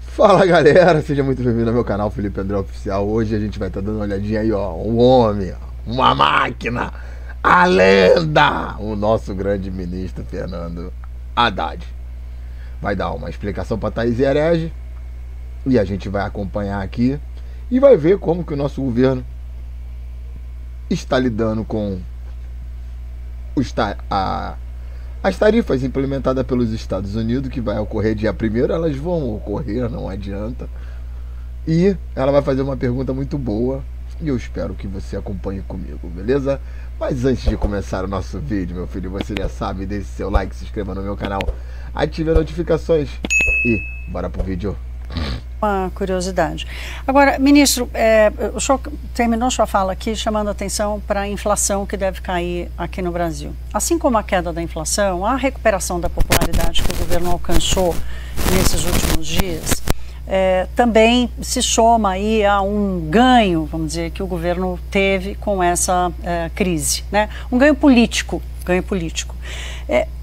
Fala galera, seja muito bem-vindo ao meu canal Felipe André Oficial. Hoje a gente vai estar dando uma olhadinha aí, ó, um homem, uma máquina, a lenda, o nosso grande ministro Fernando Haddad. Vai dar uma explicação para Thaís Herege e a gente vai acompanhar aqui e vai ver como que o nosso governo está lidando com as tarifas implementadas pelos Estados Unidos, que vai ocorrer dia 1º, elas vão ocorrer, não adianta. E ela vai fazer uma pergunta muito boa e eu espero que você acompanhe comigo, beleza? Mas antes de começar o nosso vídeo, meu filho, você já sabe, deixe seu like, se inscreva no meu canal, ative as notificações e bora pro vídeo. Uma curiosidade. Agora, ministro, o senhor terminou sua fala aqui chamando atenção para a inflação que deve cair aqui no Brasil. Assim como a queda da inflação, a recuperação da popularidade que o governo alcançou nesses últimos dias também se soma aí a um ganho, vamos dizer, que o governo teve com essa crise, né? Um ganho político.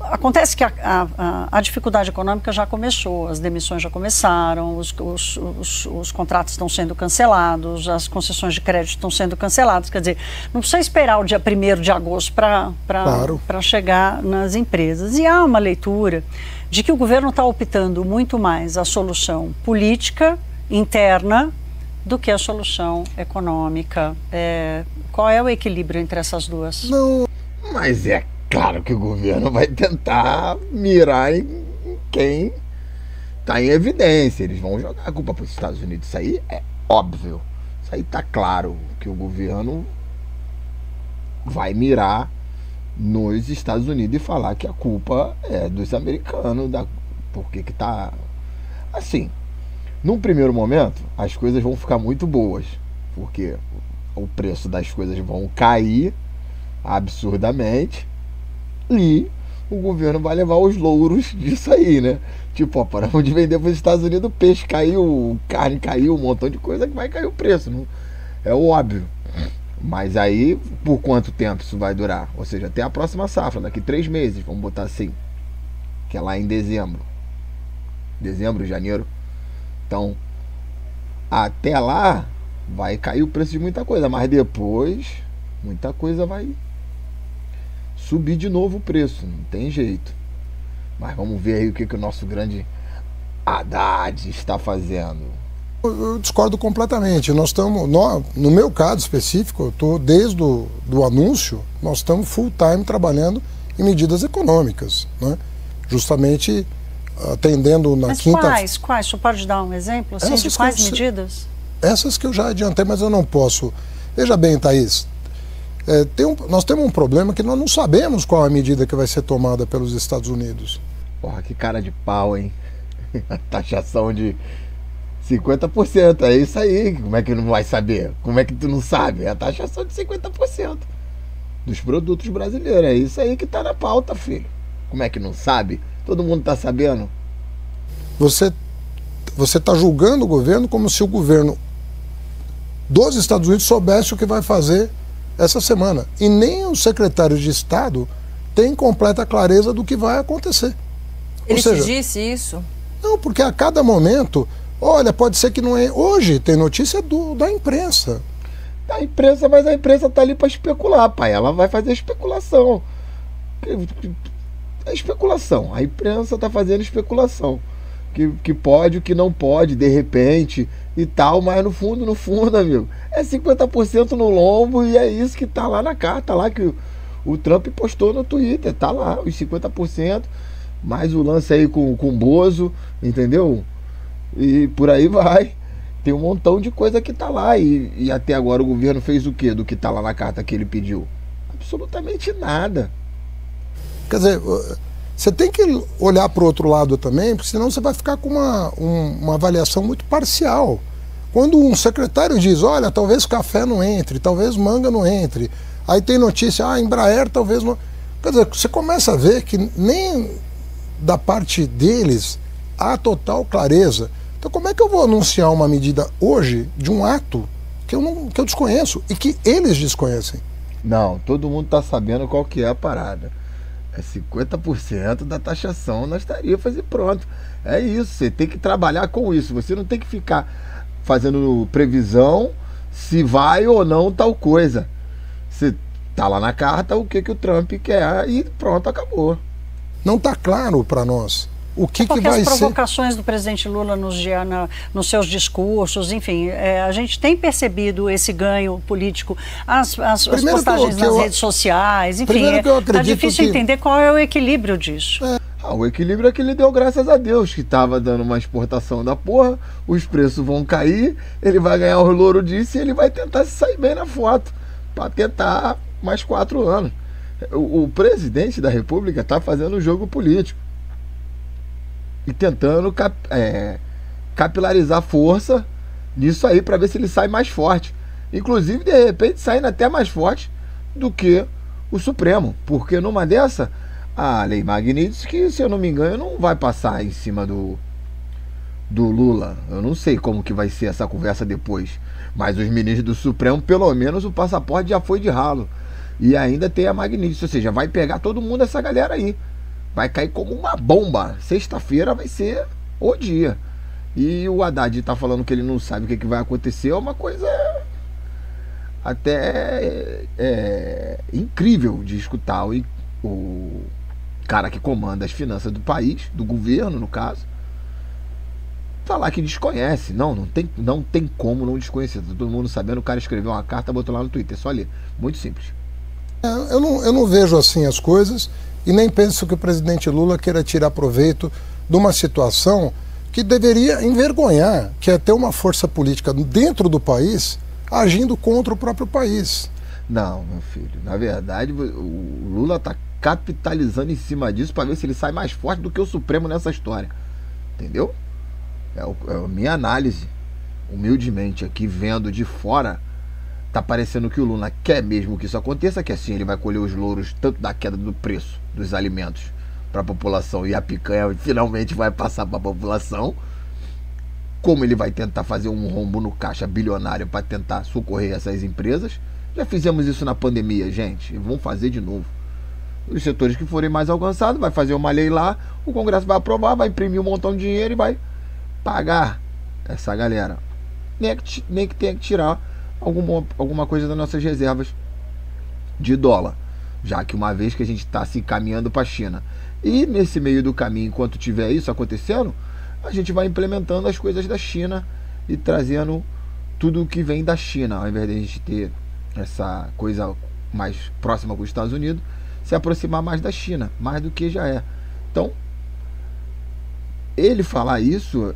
Acontece que a dificuldade econômica já começou, as demissões já começaram, os contratos estão sendo cancelados, as concessões de crédito estão sendo canceladas, quer dizer, não precisa esperar o dia 1º de agosto para chegar nas empresas. E há uma leitura de que o governo está optando muito mais a solução política interna do que a solução econômica. Qual é o equilíbrio entre essas duas? Não, mas é claro que o governo vai tentar mirar em quem está em evidência. Eles vão jogar a culpa para os Estados Unidos. Isso aí é óbvio. Isso aí está claro que o governo vai mirar nos Estados Unidos e falar que a culpa é dos americanos, porque que tá assim. Num primeiro momento, as coisas vão ficar muito boas, porque o preço das coisas vão cair absurdamente e o governo vai levar os louros disso aí, né? Tipo, ó, paramos de vender para os Estados Unidos, o peixe caiu, carne caiu, um montão de coisa que vai cair o preço, não? É óbvio. Mas aí, por quanto tempo isso vai durar? Ou seja, até a próxima safra, daqui 3 meses, vamos botar assim, que é lá em dezembro, janeiro. Então, até lá vai cair o preço de muita coisa, mas depois muita coisa vai subir de novo o preço, não tem jeito. Mas vamos ver aí o que o nosso grande Haddad está fazendo. Eu discordo completamente. Nós estamos, no meu caso específico, eu estou desde do anúncio, nós estamos full time trabalhando em medidas econômicas, né? Justamente atendendo na quinta... Mas quais? O senhor pode dar um exemplo assim, de quais medidas? Essas que eu já adiantei, mas eu não posso. Veja bem, Thaís, nós temos um problema que nós não sabemos qual a medida que vai ser tomada pelos Estados Unidos. Porra, que cara de pau, hein? A taxação de 50%, é isso aí. Como é que não vai saber? Como é que tu não sabe? É a taxação de 50% dos produtos brasileiros. É isso aí que tá na pauta, filho. Como é que não sabe? Todo mundo tá sabendo. Você tá julgando o governo como se o governo dos Estados Unidos soubesse o que vai fazer essa semana. E nem o secretário de Estado tem completa clareza do que vai acontecer. Ele te disse isso? Não, porque a cada momento... Olha, pode ser que não é... Hoje tem notícia da imprensa. Da imprensa, mas a imprensa tá ali para especular, pai. Ela vai fazer especulação. É especulação. A imprensa tá fazendo especulação. Que pode, o que não pode, de repente e tal, mas no fundo, amigo, é 50% no lombo e é isso que tá lá na carta, lá que o Trump postou no Twitter. Tá lá, os 50%, mais o lance aí com o Bozo, entendeu? E por aí vai. Tem um montão de coisa que tá lá. E até agora o governo fez o quê do que tá lá na carta que ele pediu? Absolutamente nada. Quer dizer, você tem que olhar para o outro lado também, porque senão você vai ficar com uma avaliação muito parcial. Quando um secretário diz, olha, talvez café não entre, talvez manga não entre, aí tem notícia, Embraer talvez não... Quer dizer, você começa a ver que nem da parte deles há total clareza. Então como é que eu vou anunciar uma medida hoje de um ato que eu desconheço e que eles desconhecem? Não, todo mundo está sabendo qual que é a parada. É 50% da taxação nas tarifas e pronto. É isso, você tem que trabalhar com isso. Você não tem que ficar fazendo previsão se vai ou não tal coisa. Você tá lá na carta o que o Trump quer e pronto, acabou. Não está claro para nós o que vai ser. Porque as provocações do presidente Lula nos seus discursos, enfim, a gente tem percebido esse ganho político, as postagens nas redes sociais, enfim, está difícil entender qual é o equilíbrio disso. O equilíbrio é que ele deu graças a Deus, que estava dando uma exportação da porra, os preços vão cair, ele vai ganhar o louro disso e ele vai tentar se sair bem na foto, para tentar mais 4 anos. O presidente da República está fazendo um jogo político e tentando capilarizar força nisso aí para ver se ele sai mais forte. Inclusive, de repente, saindo até mais forte do que o Supremo. Porque numa dessa, a Lei Magnitsky, se eu não me engano, não vai passar em cima do Lula. Eu não sei como que vai ser essa conversa depois. Mas os ministros do Supremo, pelo menos, o passaporte já foi de ralo. E ainda tem a Magnitsky, ou seja, vai pegar todo mundo, essa galera aí. Vai cair como uma bomba. Sexta-feira vai ser o dia. E o Haddad tá falando que ele não sabe o que vai acontecer. É uma coisa até incrível de escutar. O cara que comanda as finanças do país, do governo no caso, falar que desconhece. Não tem como não desconhecer. Tá todo mundo sabendo. O cara escreveu uma carta, botou lá no Twitter. Só ler. Muito simples. Eu não vejo assim as coisas. E nem penso que o presidente Lula queira tirar proveito de uma situação que deveria envergonhar, que é ter uma força política dentro do país agindo contra o próprio país. Não, meu filho. Na verdade, o Lula está capitalizando em cima disso para ver se ele sai mais forte do que o Supremo nessa história. Entendeu? É a minha análise, humildemente, aqui vendo de fora. Tá parecendo que o Lula quer mesmo que isso aconteça, que assim ele vai colher os louros tanto da queda do preço dos alimentos para a população e a picanha finalmente vai passar para a população, como ele vai tentar fazer um rombo no caixa bilionário para tentar socorrer essas empresas. Já fizemos isso na pandemia, gente, e vamos fazer de novo. Os setores que forem mais alcançados, vai fazer uma lei lá, o Congresso vai aprovar, vai imprimir um montão de dinheiro e vai pagar essa galera. Nem que tenha que tirar alguma coisa das nossas reservas de dólar, já que uma vez que a gente está se encaminhando para a China, e nesse meio do caminho, enquanto tiver isso acontecendo, a gente vai implementando as coisas da China e trazendo tudo o que vem da China, ao invés de a gente ter essa coisa mais próxima com os Estados Unidos, se aproximar mais da China, mais do que já é. Então, ele falar isso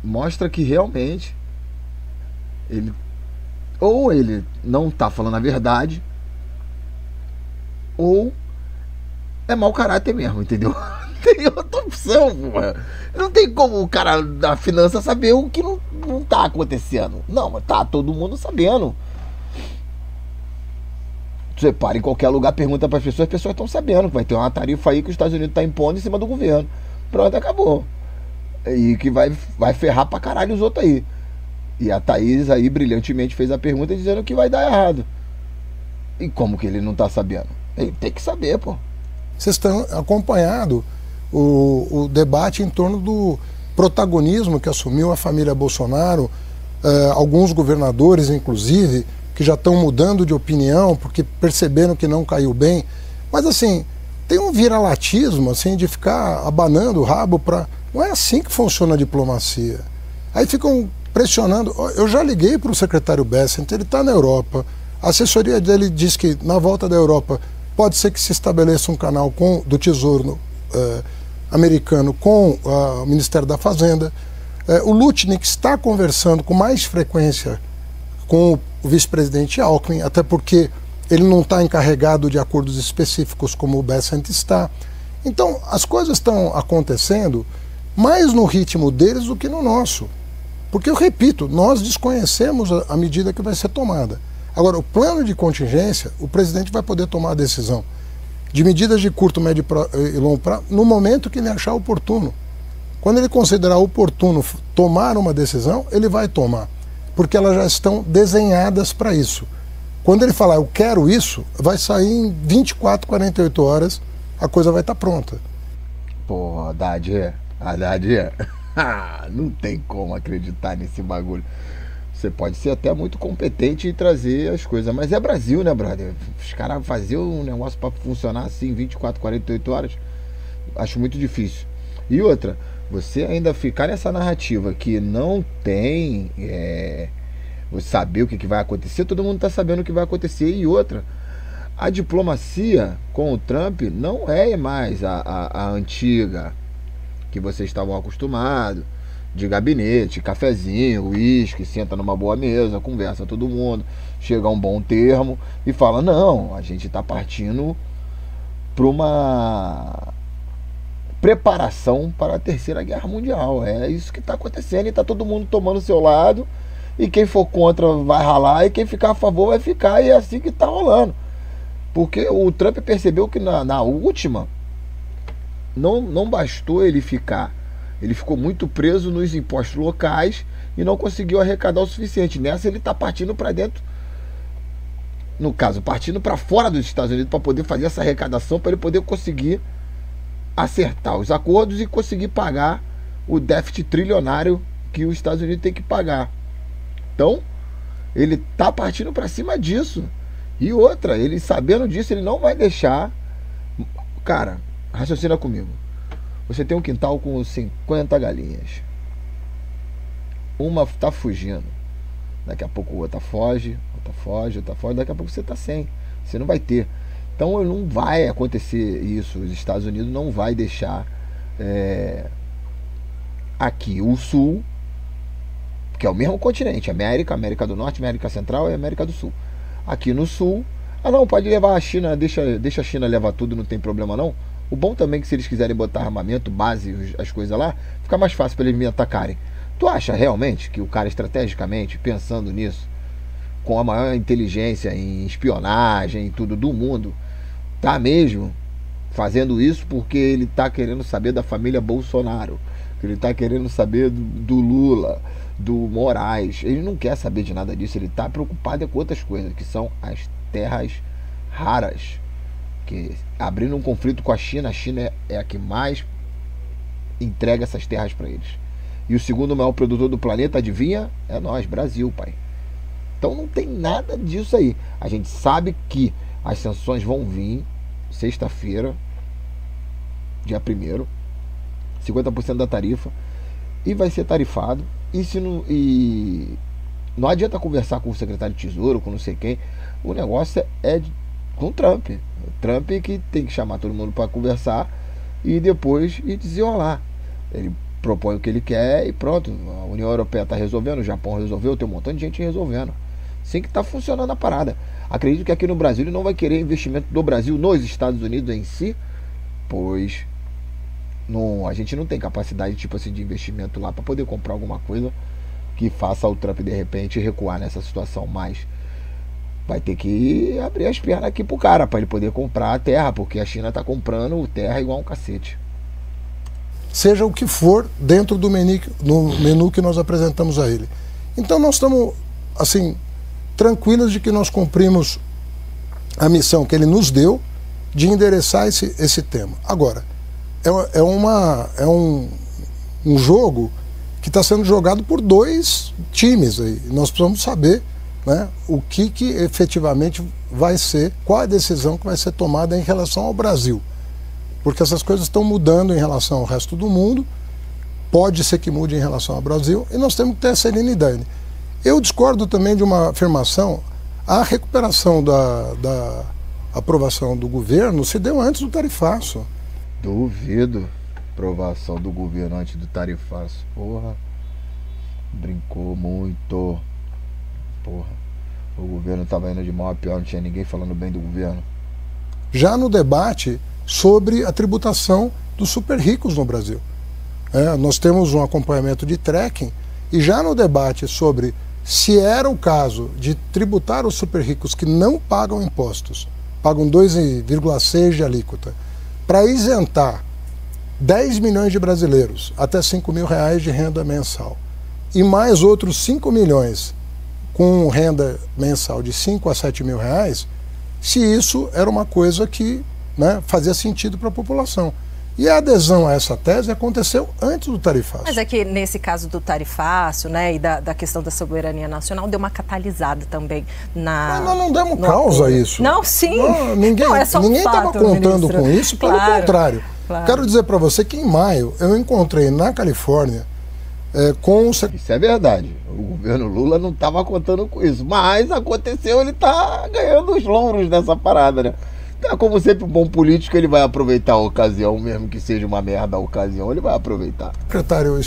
mostra que realmente ele não está falando a verdade, ou é mau caráter mesmo, entendeu? Não tem outra opção, porra. Não tem como o cara da finança saber o que não tá acontecendo. Não, mas tá todo mundo sabendo. Você para em qualquer lugar, pergunta para as pessoas estão sabendo que vai ter uma tarifa aí que os Estados Unidos tá impondo em cima do governo. Pronto, acabou. E que vai ferrar pra caralho os outros aí. E a Thaís aí brilhantemente fez a pergunta dizendo que vai dar errado. E como que ele não tá sabendo? Ele tem que saber, pô. Vocês estão acompanhando o debate em torno do protagonismo que assumiu a família Bolsonaro, alguns governadores, inclusive, que já estão mudando de opinião porque perceberam que não caiu bem. Mas, assim, tem um viralatismo, assim, de ficar abanando o rabo para... Não é assim que funciona a diplomacia. Aí ficam pressionando. Eu já liguei para o secretário Bessent, ele está na Europa. A assessoria dele diz que na volta da Europa pode ser que se estabeleça um canal do Tesouro americano com o Ministério da Fazenda. O Lutnick está conversando com mais frequência com o vice-presidente Alckmin, até porque ele não está encarregado de acordos específicos como o Bessent está. Então, as coisas estão acontecendo mais no ritmo deles do que no nosso. Porque, eu repito, nós desconhecemos a medida que vai ser tomada. Agora, o plano de contingência, o presidente vai poder tomar a decisão de medidas de curto, médio e longo prazo no momento que ele achar oportuno. Quando ele considerar oportuno tomar uma decisão, ele vai tomar, porque elas já estão desenhadas para isso. Quando ele falar, eu quero isso, vai sair em 24, 48 horas a coisa vai estar pronta. Pô, Haddad, não tem como acreditar nesse bagulho. Você pode ser até muito competente em trazer as coisas, mas é Brasil, né, brother? Os caras fazer um negócio para funcionar assim 24, 48 horas, acho muito difícil. E outra, você ainda ficar nessa narrativa que não tem você saber o que vai acontecer, todo mundo tá sabendo o que vai acontecer. E outra, a diplomacia com o Trump não é mais a antiga que vocês estavam acostumados, de gabinete, cafezinho, uísque, senta numa boa mesa, conversa todo mundo, chega a um bom termo e fala, não, a gente está partindo para uma preparação para a Terceira Guerra Mundial. É isso que está acontecendo e está todo mundo tomando o seu lado, e quem for contra vai ralar e quem ficar a favor vai ficar, e é assim que está rolando. Porque o Trump percebeu que na última não bastou ele ficar. Ele ficou muito preso nos impostos locais e não conseguiu arrecadar o suficiente. Nessa ele está partindo para dentro, no caso, partindo para fora dos Estados Unidos para poder fazer essa arrecadação, para ele poder conseguir acertar os acordos e conseguir pagar o déficit trilionário que os Estados Unidos tem que pagar. Então, ele está partindo para cima disso. E outra, ele sabendo disso, ele não vai deixar... Cara, raciocina comigo. Você tem um quintal com 50 galinhas. Uma tá fugindo. Daqui a pouco outra foge, daqui a pouco você tá sem. Você não vai ter. Então não vai acontecer isso. Os Estados Unidos não vai deixar aqui o Sul, que é o mesmo continente, América do Norte, América Central e América do Sul. Aqui no Sul, não, pode levar a China, deixa a China levar tudo, não tem problema não. O bom também é que se eles quiserem botar armamento, base, as coisas lá, fica mais fácil para eles me atacarem. Tu acha realmente que o cara estrategicamente, pensando nisso, com a maior inteligência em espionagem e tudo do mundo, tá mesmo fazendo isso porque ele tá querendo saber da família Bolsonaro, ele tá querendo saber do Lula, do Moraes? Ele não quer saber de nada disso, ele tá preocupado com outras coisas, que são as terras raras. Que, abrindo um conflito com a China é a que mais entrega essas terras para eles. E o segundo maior produtor do planeta, adivinha? É nós, Brasil, pai. Então não tem nada disso aí. A gente sabe que as sanções vão vir sexta-feira, dia 1º, 50% da tarifa, e vai ser tarifado. E não adianta conversar com o secretário de Tesouro, com não sei quem. O negócio é com o Trump. O Trump que tem que chamar todo mundo para conversar e depois desenrolar. Ele propõe o que ele quer e pronto. A União Europeia está resolvendo, o Japão resolveu, tem um montão de gente resolvendo. Assim que está funcionando a parada. Acredito que aqui no Brasil ele não vai querer investimento do Brasil nos Estados Unidos em si, pois a gente não tem capacidade tipo assim, de investimento lá para poder comprar alguma coisa que faça o Trump de repente recuar nessa situação, mas vai ter que abrir as pernas aqui pro cara para ele poder comprar a terra, porque a China tá comprando terra igual um cacete. Seja o que for dentro do menu que nós apresentamos a ele. Então nós estamos assim tranquilos de que nós cumprimos a missão que ele nos deu de endereçar esse tema. Agora, é um jogo que está sendo jogado por dois times aí. Nós precisamos saber, né, o que efetivamente vai ser, qual a decisão que vai ser tomada em relação ao Brasil. Porque essas coisas estão mudando em relação ao resto do mundo, pode ser que mude em relação ao Brasil, e nós temos que ter essa serenidade. Eu discordo também de uma afirmação: a recuperação da aprovação do governo se deu antes do tarifaço. Duvido. Aprovação do governo antes do tarifaço. Porra. Brincou muito. Porra. O governo estava indo de mal a pior, não tinha ninguém falando bem do governo. Já no debate sobre a tributação dos super ricos no Brasil. Nós temos um acompanhamento de tracking, e já no debate sobre se era o caso de tributar os super ricos que não pagam impostos, pagam 2,6% de alíquota, para isentar 10 milhões de brasileiros até R$5.000 de renda mensal, e mais outros 5 milhões com renda mensal de R$5.000 a R$7.000, se isso era uma coisa que né, fazia sentido para a população. E a adesão a essa tese aconteceu antes do tarifácio. Mas é que nesse caso do tarifácio, né, e da questão da soberania nacional, deu uma catalisada também na... Mas nós não demos causa a isso. Não, sim. Não, ninguém estava contando com isso, pelo contrário. Claro. Quero dizer para você que em maio eu encontrei na Califórnia com o... Isso é verdade. O governo Lula não estava contando com isso, mas aconteceu, ele está ganhando os louros nessa parada, né? Então, como sempre, um bom político, ele vai aproveitar a ocasião, mesmo que seja uma merda a ocasião, ele vai aproveitar. O secretário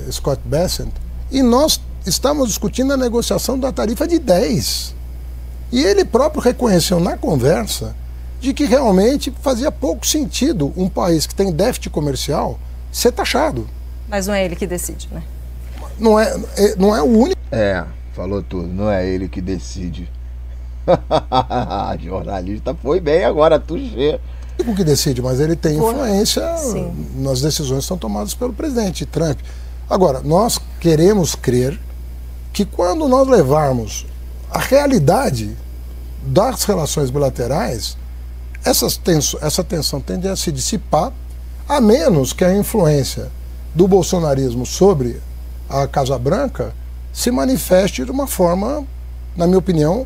Scott Bessent, e nós estamos discutindo a negociação da tarifa de 10. E ele próprio reconheceu na conversa de que realmente fazia pouco sentido um país que tem déficit comercial ser taxado. Mas não é ele que decide, né? Não é o único... Falou tudo, não é ele que decide. A jornalista foi bem agora, tuxê. O que decide, mas ele tem influência nas decisões que são tomadas pelo presidente Trump. Agora, nós queremos crer que quando nós levarmos a realidade das relações bilaterais, essa tensão tende a se dissipar, a menos que a influência do bolsonarismo sobre a Casa Branca se manifeste de uma forma, na minha opinião,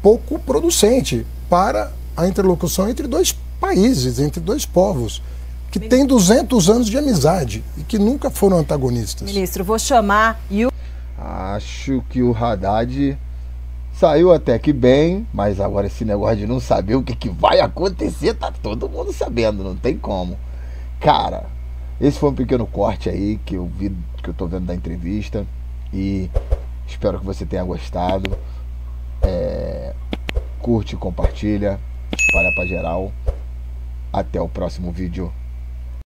pouco producente para a interlocução entre dois países, entre dois povos, que têm 200 anos de amizade e que nunca foram antagonistas. Ministro, vou chamar e o... Acho que o Haddad saiu até que bem, mas agora esse negócio de não saber o que vai acontecer, tá todo mundo sabendo, não tem como. Cara, esse foi um pequeno corte aí que eu vi, que eu tô vendo da entrevista, e espero que você tenha gostado. Curte, compartilha, espalha pra geral. Até o próximo vídeo.